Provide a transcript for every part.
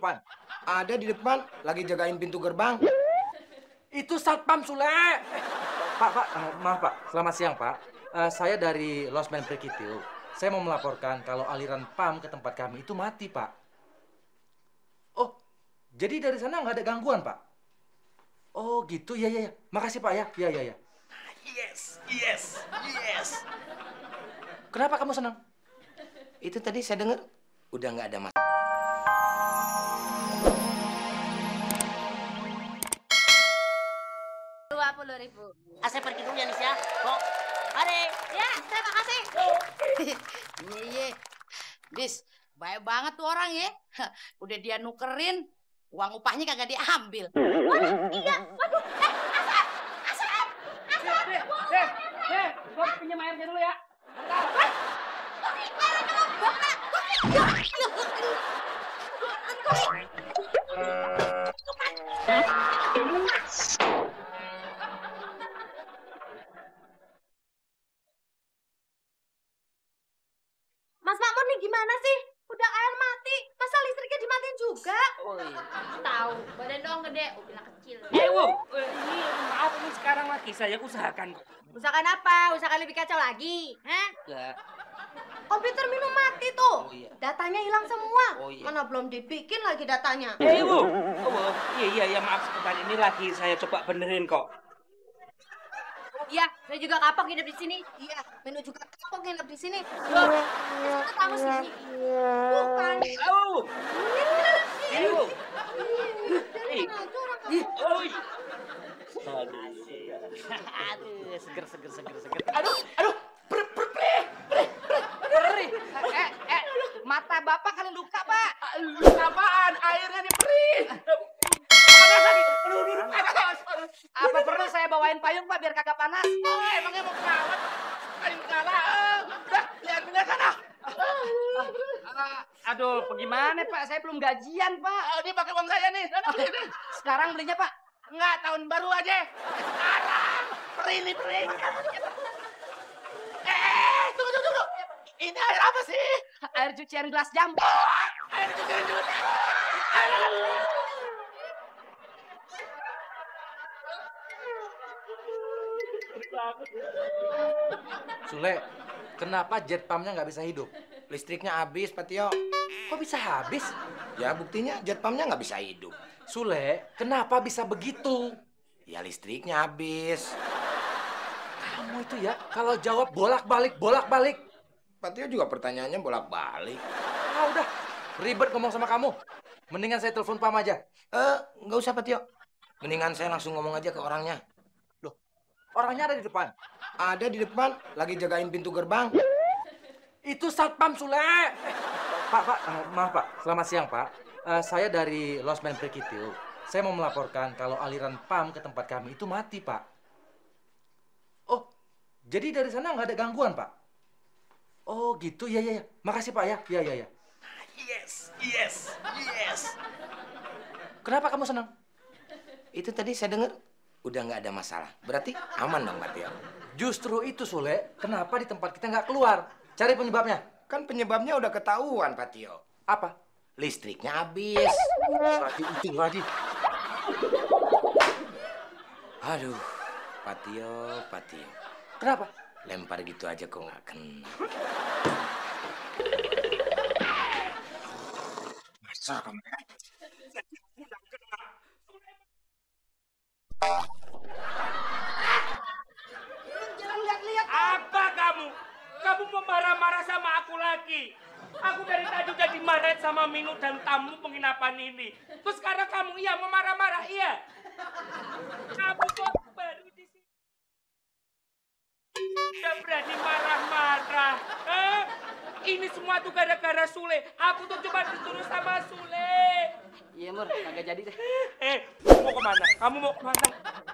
depan? Ada di depan, lagi jagain pintu gerbang. Itu Satpam Sule. Pak, maaf Pak. Selamat siang Pak. Saya dari Losmen Prekitiu. Saya mau melaporkan kalau aliran PAM ke tempat kami itu mati Pak. Oh, jadi dari sana nggak ada gangguan Pak? Oh gitu, ya. Makasih Pak ya. Ya. Yes. Kenapa kamu senang? Itu tadi saya dengar udah nggak ada masalah. Rp20.000. Saya pergi dulu ya, Nis ya. Kok? Mari. Ya, terima kasih. Iya. Dis, baik banget tuh orang ya. Udah dia nukerin, uang upahnya kagak diambil. Iya, waduh. Asap. Gue pinjam airnya dulu ya. Mas Makmur nih gimana sih? Udah air mati, masa listriknya dimatiin juga? Oh iya. Tahu, badan doang gede, bilang kecil. Ini maaf ini sekarang lagi saya usahakan kok. Usahakan apa? Usahakan lebih kacau lagi? Hah? Enggak. Komputer minum mati tuh. Oh, iya. Datanya hilang semua. Oh, iya. Mana belum dibikin lagi datanya. Iya, maaf sebentar ini lagi saya coba benerin kok. Iya, saya juga kapok hidup di sini. Iya, Menu juga kapok hidup di sini. Loh, kita kamu sini. Bukan. Aduh, seger. Aduh, perih. Mata bapak kali luka, Pak. Apaan? Airnya nih perih. Apa perlu saya bawain payung, Pak, biar kagak panas? Emangnya mau kelawat? Kain kalah. Udah, lihat bener sana. Aduh, bagaimana, Pak? Saya belum gajian, Pak. Ini pakai uang saya nih. Sana beli nih. Sekarang belinya, Pak. Enggak, tahun baru aja. Sekarang. Perih. Tunggu. Ini air apa sih? Air cucian gelas jam. Air cucian dulu. Sule, kenapa jet pumpnya nggak bisa hidup? Listriknya habis, Pak Tio. Kok bisa habis? Ya buktinya jet pumpnya nggak bisa hidup. Sule, kenapa bisa begitu? Ya listriknya habis. Kamu itu ya, kalau jawab bolak-balik. Pak Tio juga pertanyaannya bolak-balik. Ah udah, ribet ngomong sama kamu. Mendingan saya telepon PAM aja. Nggak usah Pak Tio. Mendingan saya langsung ngomong aja ke orangnya. Loh, orangnya ada di depan. Ada di depan, lagi jagain pintu gerbang. Itu Satpam Sule. Pak, maaf Pak. Selamat siang Pak. Saya dari Losmen Prekitiu. Saya mau melaporkan kalau aliran PAM ke tempat kami itu mati Pak. Oh, jadi dari sana nggak ada gangguan Pak? Oh gitu, ya. Makasih Pak ya. Ya. Yes. Kenapa kamu senang? Itu tadi saya dengar udah nggak ada masalah. Berarti aman dong Pak Tio. Justru itu Sule, kenapa di tempat kita nggak keluar? Cari penyebabnya. Kan penyebabnya udah ketahuan Pak Tio. Apa? Listriknya habis. Lagi. Aduh, Pak Tio. Kenapa? Lempar gitu aja kok nggak kena. Masa kamu? Jangan lihat-lihat. Apa kamu? Kamu mau marah-marah sama aku lagi? Aku dari tadi udah dimarahin sama Minu dan tamu penginapan ini. Terus sekarang kamu mau marah-marah, iya? Kamu kok baru di sini? Udah berani marah-marah. Ini semua tuh gara-gara Sule. Aku tuh cuma disuruh sama Sule. Iya, Mur, kagak jadi deh. Mau kemana? Kamu mau kemana?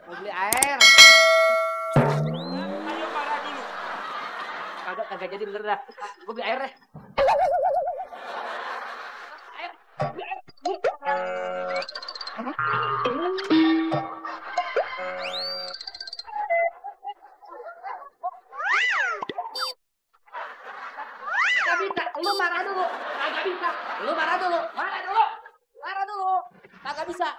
Mau beli air. Ayo marah dulu. Kagak jadi bener dah. Gue beli air deh. Air. Kagak bisa. Lu marah dulu. Kagak bisa. Lu marah dulu. Marah dulu. bisa.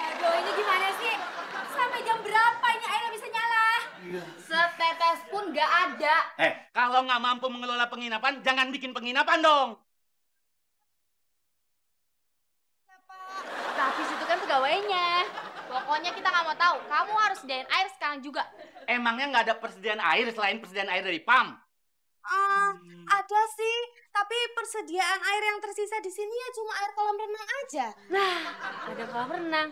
Aduh, ini gimana sih? Sampai jam berapa ini airnya bisa nyala? Setetes pun nggak ada. Kalau nggak mampu mengelola penginapan, jangan bikin penginapan dong. Tapi situ kan pegawainya. Pokoknya kita nggak mau tahu. Kamu harus sediain air sekarang juga. Emangnya nggak ada persediaan air selain persediaan air dari PAM? Ada sih, tapi persediaan air yang tersisa di sini ya cuma air kolam renang aja. Nah, ada kolam renang.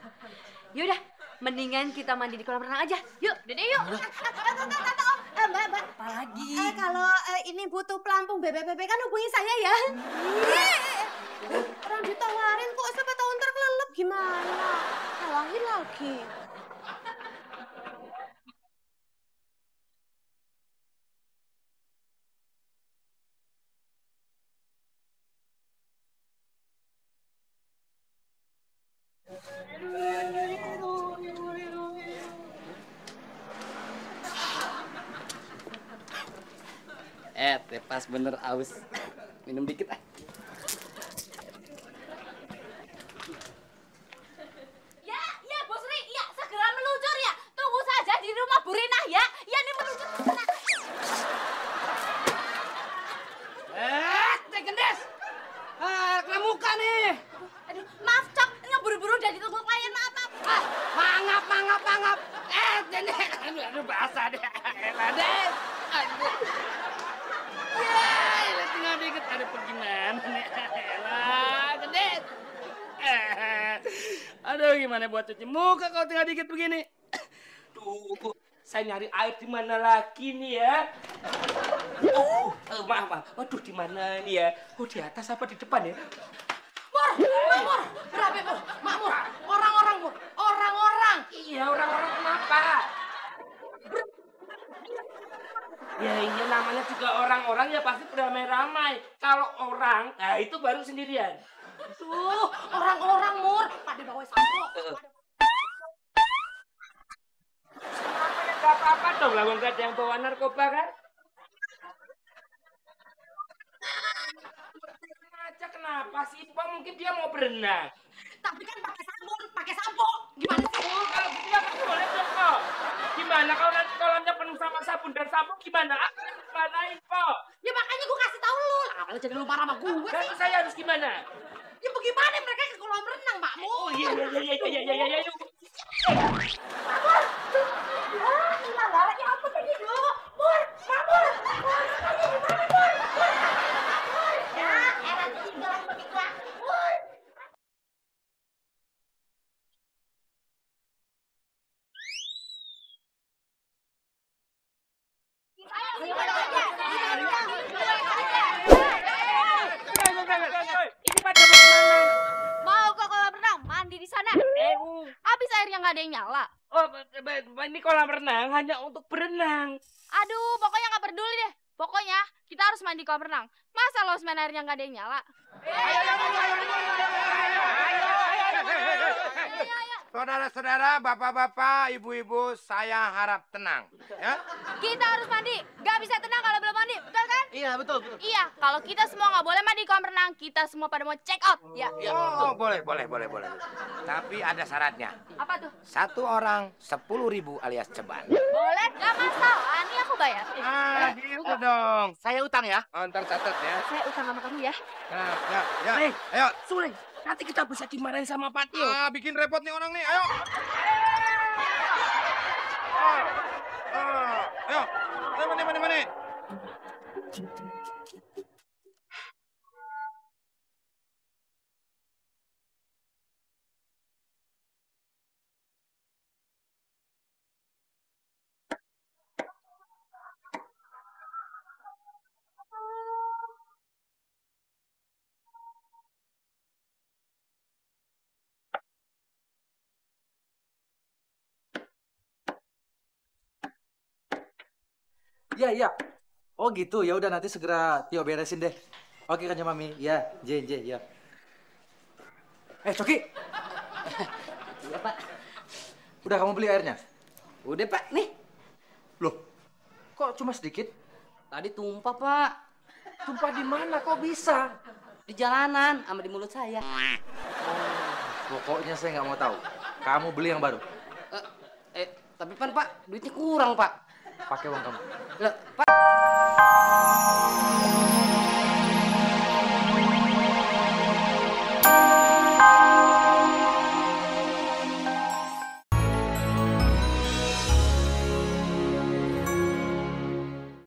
Yaudah, mendingan kita mandi di kolam renang aja. Yuk, dede yuk. Mbak. Apalagi? Kalau ini butuh pelampung BBBB kan hubungi saya ya. Orang ditawarin kok siapa tahu ntar kelelep gimana? Halahin lagi. Pas bener aus. Minum dikit ah. Ya, Bos Ri. Ya, segera meluncur ya. Tunggu saja di rumah Bu Rina ya. Ya, ini meluncur ke sana. Teh Gendes. Kena muka nih. Aduh, maaf, Cok. Ini buru-buru udah ditunggu klien, maaf. Mangap. Gendes. Aduh basah deh. Elah deh. Aduh. Ya, tinggal dikit. Aduh, gimana nih? Elah, Gendes. Aduh, gimana buat cuci muka kalau tinggal dikit begini? Tuh, saya nyari air di mana lagi nih ya? Maaf. Waduh, di mana ini ya? Oh, di atas apa di depan ya? Makmur, berapa Mur? Makmur, orang-orang Mur, orang-orang. Iya, orang-orang kenapa? Ya ini namanya juga orang-orang ya pasti beramai-ramai. Kalau orang, nah itu baru sendirian. Tuh, orang-orang Mur, pada bawa sampo. Namanya nggak apa-apa dong lah, nggak ada yang bawa narkoba kan? Aja kenapa sih? Pak mungkin dia mau berenang. Tapi kan pakai sabun, pakai sampo. Gimana sih? Oh, kalau gitu ya kan boleh dong kok. Gimana kalau nanti kolamnya penuh sama sabun dan sampo gimana? Aku yang gimanain kok? Ya makanya gue kasih tahu lu. Lah, apa jadi lu marah sama gue Dan sih? saya harus gimana? Ya bagaimana mereka ke kolam renang, Makmur? Oh iya. Lagi apa tadi dulu? Mur, Makmur. Ya, enak tinggal begitu lah. Mur. Ini pada mau kemana? Mau ke kolam renang, mandi di sana. Habis airnya nggak ada yang nyala. Oh, ini kolam renang hanya untuk berenang. Aduh, pokoknya nggak peduli deh. Pokoknya kita harus mandi kolam renang. Masa losmen airnya nggak ada yang nyala? Saudara-saudara, bapak-bapak, ibu-ibu, saya harap tenang. Ya? Kita harus mandi. Nggak bisa tenang kalau belum mandi, betul kan? Iya, betul. Iya, kalau kita semua nggak boleh mandi kolam renang, kita semua pada mau check out. Ya. Oh, boleh. Tapi ada syaratnya. Apa tuh? 1 orang 10.000 alias ceban. Boleh, nggak masalah. Nih aku bayar. Gitu dong. Saya utang ya. Oh, ntar catat ya. Saya utang sama kamu ya. Ya. Hei. Ayo. Sule, nanti kita bisa dimarahin sama Pak Tio. Bikin repot nih orang nih. Ayo. Ayo. Mana? Iya, iya. Oh gitu, ya udah nanti segera Tio beresin deh. Oke kan ya Mami? Ya, J, ya. Coki. Iya, Pak. Udah kamu beli airnya? Udah, Pak. Nih. Loh, kok cuma sedikit? Tadi tumpah, Pak. Tumpah di mana? Kok bisa? Di jalanan sama di mulut saya. Pokoknya saya nggak mau tahu. Kamu beli yang baru. Tapi Pak, duitnya kurang, Pak. Pakai uang kamu. Lah, Pak.